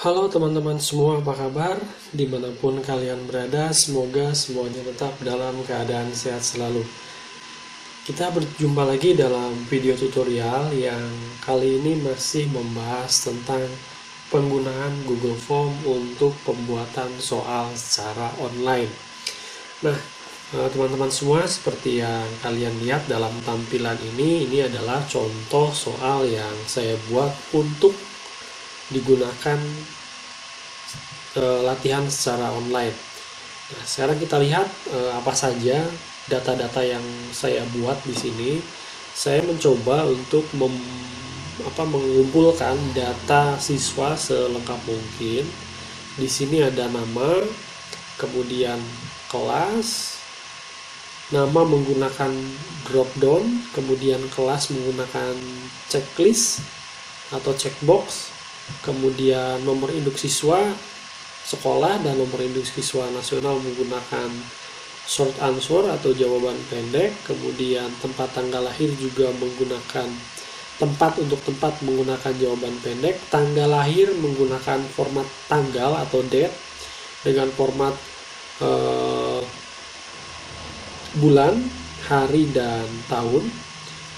Halo teman-teman semua, apa kabar? Dimanapun kalian berada, semoga semuanya tetap dalam keadaan sehat selalu. Kita berjumpa lagi dalam video tutorial yang kali ini masih membahas tentang penggunaan Google Form untuk pembuatan soal secara online. Nah, teman-teman semua, seperti yang kalian lihat dalam tampilan ini adalah contoh soal yang saya buat untuk digunakan latihan secara online. Nah, sekarang kita lihat apa saja data-data yang saya buat di sini. Saya mencoba untuk mengumpulkan data siswa selengkap mungkin. Di sini ada nama, kemudian kelas, nama menggunakan drop down, kemudian kelas menggunakan checklist atau checkbox, kemudian nomor induk siswa sekolah dan nomor induk siswa nasional menggunakan short answer atau jawaban pendek, kemudian tempat tanggal lahir juga menggunakan tempat menggunakan jawaban pendek, tanggal lahir menggunakan format tanggal atau date dengan format bulan, hari dan tahun.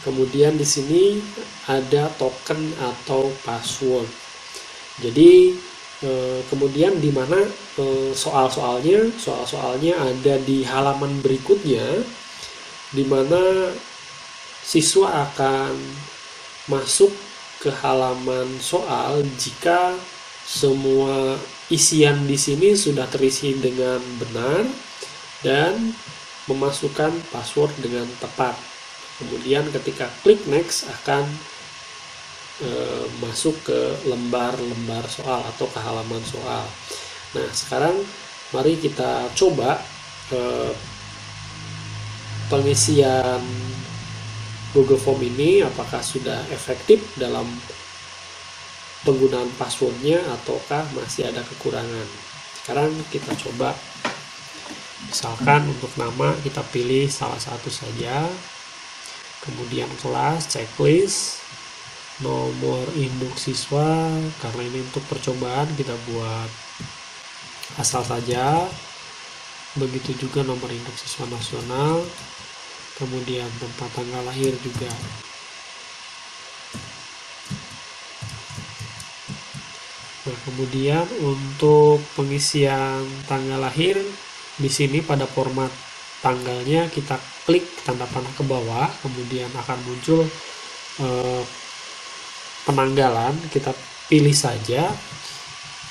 Kemudian di sini ada token atau password. Jadi kemudian di mana soal-soalnya ada di halaman berikutnya, di mana siswa akan masuk ke halaman soal jika semua isian di sini sudah terisi dengan benar dan memasukkan password dengan tepat. Kemudian ketika klik next akan masuk ke lembar-lembar soal atau ke halaman soal. Nah, sekarang mari kita coba pengisian Google Form ini apakah sudah efektif dalam penggunaan passwordnya ataukah masih ada kekurangan. Sekarang kita coba, misalkan untuk nama kita pilih salah satu saja, kemudian kelas, checklist, nomor induk siswa, karena ini untuk percobaan kita buat asal saja. Begitu juga nomor induk siswa nasional, kemudian tempat tanggal lahir juga. Nah, kemudian untuk pengisian tanggal lahir di sini pada format tanggalnya kita klik tanda panah ke bawah, kemudian akan muncul penanggalan, kita pilih saja,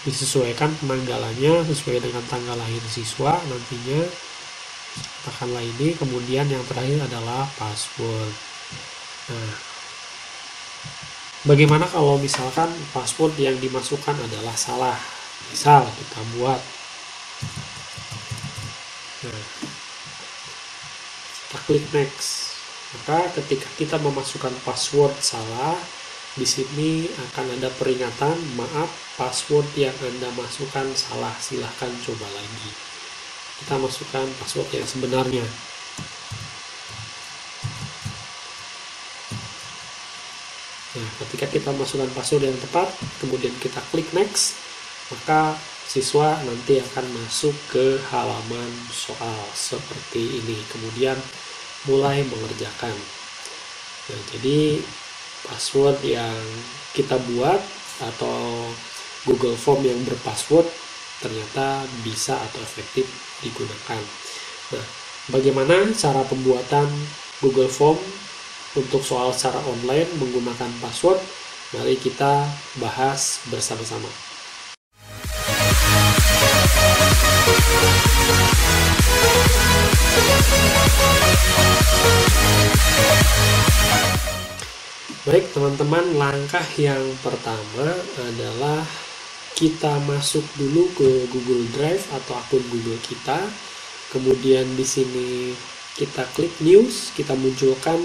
disesuaikan penanggalannya sesuai dengan tanggal lahir siswa, nantinya tekanlah ini, kemudian yang terakhir adalah password. Nah, bagaimana kalau misalkan password yang dimasukkan adalah salah? Misal kita buat, nah, kita klik next, maka ketika kita memasukkan password salah, di sini akan ada peringatan, maaf, password yang Anda masukkan salah, silahkan coba lagi. Kita masukkan password yang sebenarnya. Nah, ketika kita masukkan password yang tepat, kemudian kita klik next, maka siswa nanti akan masuk ke halaman soal seperti ini. Kemudian mulai mengerjakan. Nah, jadi password yang kita buat atau Google Form yang berpassword ternyata bisa atau efektif digunakan. Nah, bagaimana cara pembuatan Google Form untuk soal secara online menggunakan password? Mari kita bahas bersama-sama. Baik teman-teman, langkah yang pertama adalah kita masuk dulu ke Google Drive atau akun Google kita. Kemudian di sini kita klik News, kita munculkan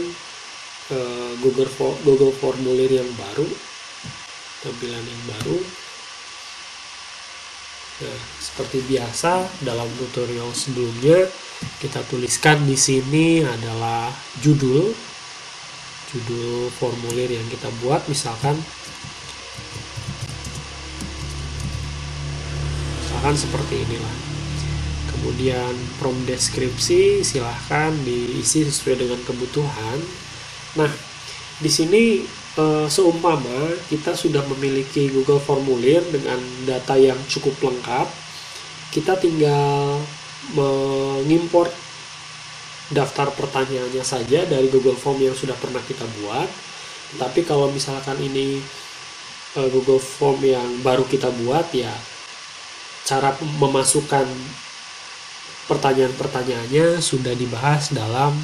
Google Formulir yang baru, tampilan yang baru. Nah, seperti biasa dalam tutorial sebelumnya, kita tuliskan di sini adalah judul formulir yang kita buat, misalkan misalkan seperti inilah. Kemudian prompt deskripsi silahkan diisi sesuai dengan kebutuhan. Nah, di sini seumpama kita sudah memiliki Google Formulir dengan data yang cukup lengkap, kita tinggal mengimport daftar pertanyaannya saja dari Google Form yang sudah pernah kita buat. Tapi kalau misalkan ini Google Form yang baru kita buat, ya cara memasukkan pertanyaan-pertanyaannya sudah dibahas dalam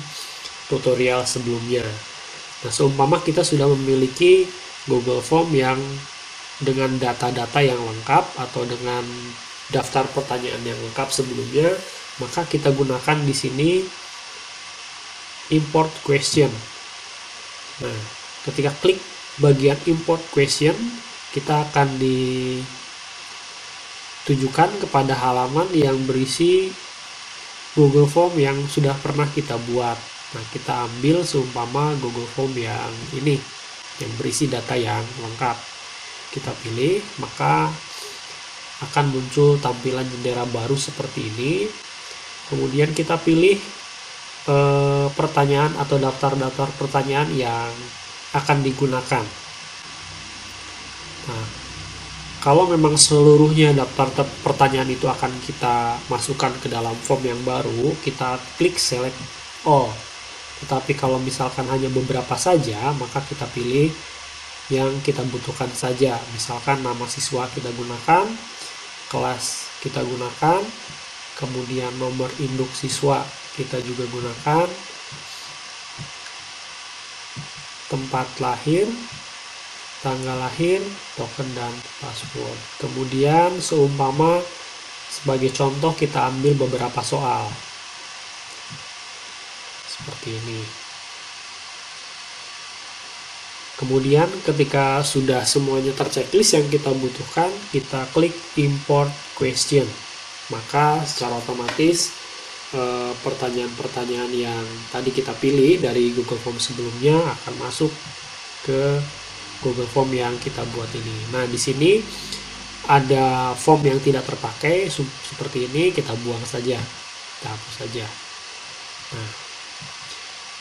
tutorial sebelumnya. Nah, seumpama kita sudah memiliki Google Form yang dengan data-data yang lengkap atau dengan daftar pertanyaan yang lengkap sebelumnya, maka kita gunakan di sini import question. Nah, ketika klik bagian import question, kita akan ditujukan kepada halaman yang berisi Google Form yang sudah pernah kita buat. Nah, kita ambil seumpama Google Form yang ini, yang berisi data yang lengkap. Kita pilih, maka akan muncul tampilan jendela baru seperti ini. Kemudian kita pilih pertanyaan atau daftar-daftar pertanyaan yang akan digunakan. Nah, kalau memang seluruhnya daftar pertanyaan itu akan kita masukkan ke dalam form yang baru, kita klik select all. Tetapi kalau misalkan hanya beberapa saja, maka kita pilih yang kita butuhkan saja. Misalkan nama siswa kita gunakan, kelas kita gunakan, kemudian nomor induk siswa kita juga gunakan, tempat lahir, tanggal lahir, token, dan password. Kemudian seumpama sebagai contoh kita ambil beberapa soal seperti ini. Kemudian ketika sudah semuanya terchecklist yang kita butuhkan, kita klik import question. Maka secara otomatis pertanyaan-pertanyaan yang tadi kita pilih dari Google Form sebelumnya akan masuk ke Google Form yang kita buat ini. Nah, di sini ada form yang tidak terpakai seperti ini, kita buang saja, kita hapus saja. Nah,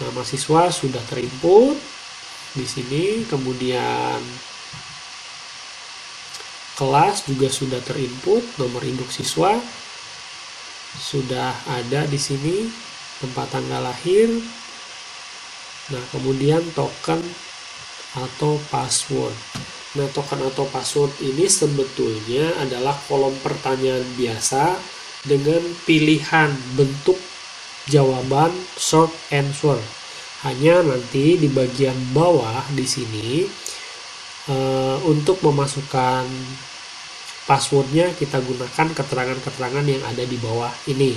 nama siswa sudah terinput di sini, kemudian kelas juga sudah terinput, nomor induk siswa sudah ada di sini, tempat tanggal lahir. Nah, kemudian token atau password. Nah, token atau password ini sebetulnya adalah kolom pertanyaan biasa dengan pilihan bentuk jawaban short answer. Hanya nanti di bagian bawah di sini untuk memasukkan passwordnya kita gunakan keterangan-keterangan yang ada di bawah ini.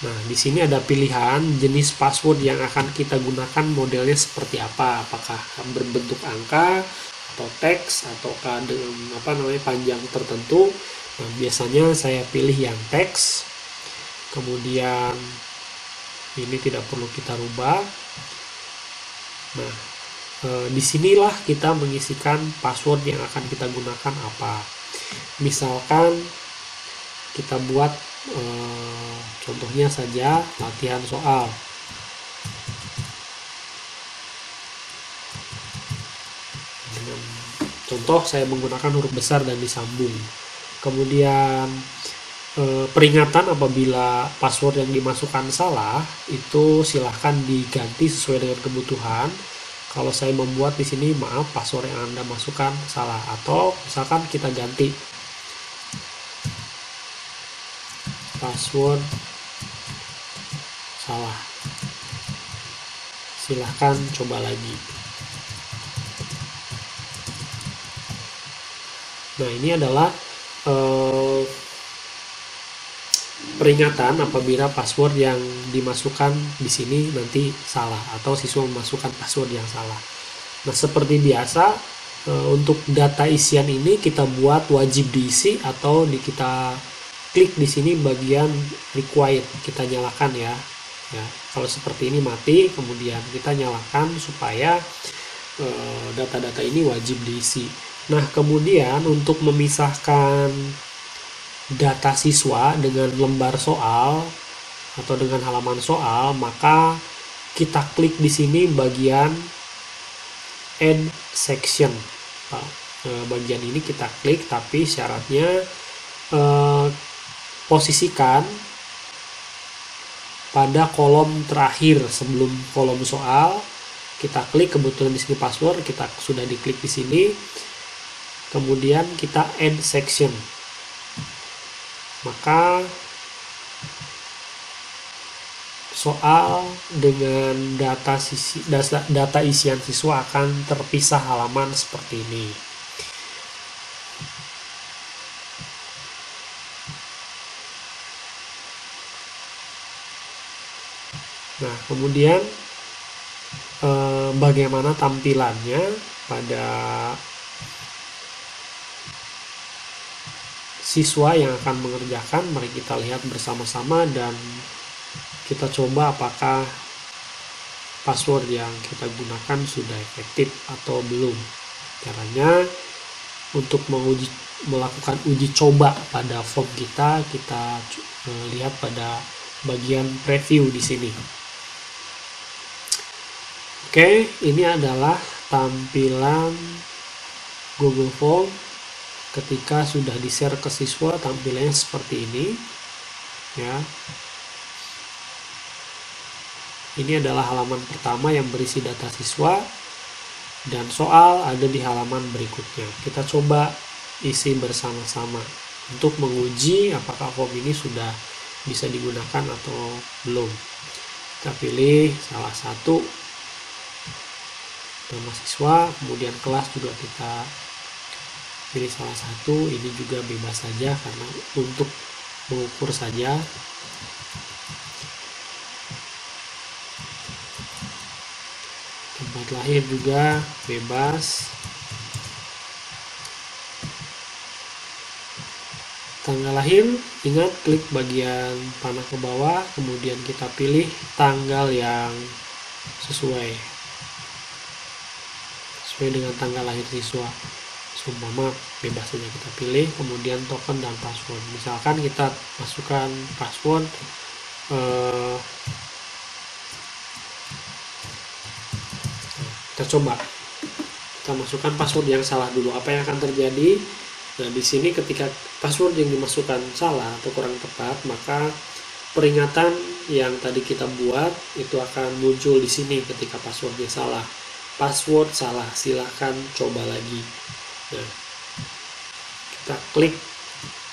Nah, di sini ada pilihan jenis password yang akan kita gunakan, modelnya seperti apa, apakah berbentuk angka atau teks ataukah dengan panjang tertentu. Nah, biasanya saya pilih yang teks. Kemudian ini tidak perlu kita rubah. Nah, disinilah kita mengisikan password yang akan kita gunakan apa. Misalkan kita buat contohnya saja latihan soal. Dengan contoh saya menggunakan huruf besar dan disambung. Kemudian peringatan apabila password yang dimasukkan salah, itu silahkan diganti sesuai dengan kebutuhan. Kalau saya membuat di sini, maaf, password yang Anda masukkan salah, atau misalkan kita ganti password salah, silahkan coba lagi. Nah, ini adalah peringatan apabila password yang dimasukkan di sini nanti salah atau siswa memasukkan password yang salah. Nah, seperti biasa untuk data isian ini kita buat wajib diisi atau kita klik di sini bagian required, kita nyalakan ya. Kalau seperti ini mati, kemudian kita nyalakan supaya data-data ini wajib diisi. Nah, kemudian untuk memisahkan data siswa dengan lembar soal atau dengan halaman soal, maka kita klik di sini bagian add section. Bagian ini kita klik, tapi syaratnya posisikan pada kolom terakhir sebelum kolom soal. Kita klik, kebetulan di sini password, kita sudah diklik di sini. Kemudian kita add section. Maka soal dengan data isian siswa akan terpisah halaman seperti ini. Nah, kemudian bagaimana tampilannya pada siswa yang akan mengerjakan? Mari kita lihat bersama-sama dan kita coba apakah password yang kita gunakan sudah efektif atau belum. Caranya untuk melakukan uji coba pada form kita lihat pada bagian preview di sini. Oke, ini adalah tampilan Google Form ketika sudah di-share ke siswa. Tampilannya seperti ini, ya. Ini adalah halaman pertama yang berisi data siswa dan soal ada di halaman berikutnya. Kita coba isi bersama-sama untuk menguji apakah form ini sudah bisa digunakan atau belum. Kita pilih salah satu, nama siswa, kemudian kelas juga kita pilih salah satu. Ini juga bebas saja karena untuk mengukur saja. Tempat lahir juga bebas. Tanggal lahir, ingat klik bagian panah ke bawah, kemudian kita pilih tanggal yang sesuai dengan tanggal lahir siswa. Seumpama bebas saja kita pilih, kemudian token dan password. Misalkan kita masukkan password kita coba kita masukkan password yang salah dulu. Apa yang akan terjadi? Nah, di sini ketika password yang dimasukkan salah atau kurang tepat, maka peringatan yang tadi kita buat itu akan muncul di sini ketika passwordnya salah. Password salah, silahkan coba lagi. Nah, kita klik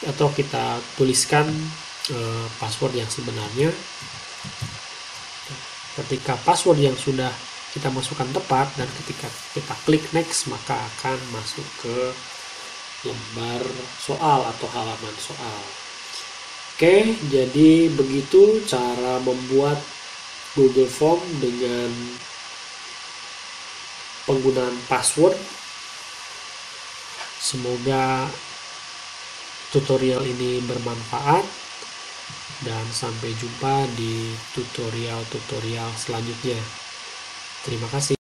atau kita tuliskan password yang sebenarnya. Ketika password yang sudah kita masukkan tepat dan ketika kita klik next, maka akan masuk ke lembar soal atau halaman soal. Oke, jadi begitu cara membuat Google Form dengan penggunaan password. Semoga tutorial ini bermanfaat dan sampai jumpa di tutorial-tutorial selanjutnya. Terima kasih.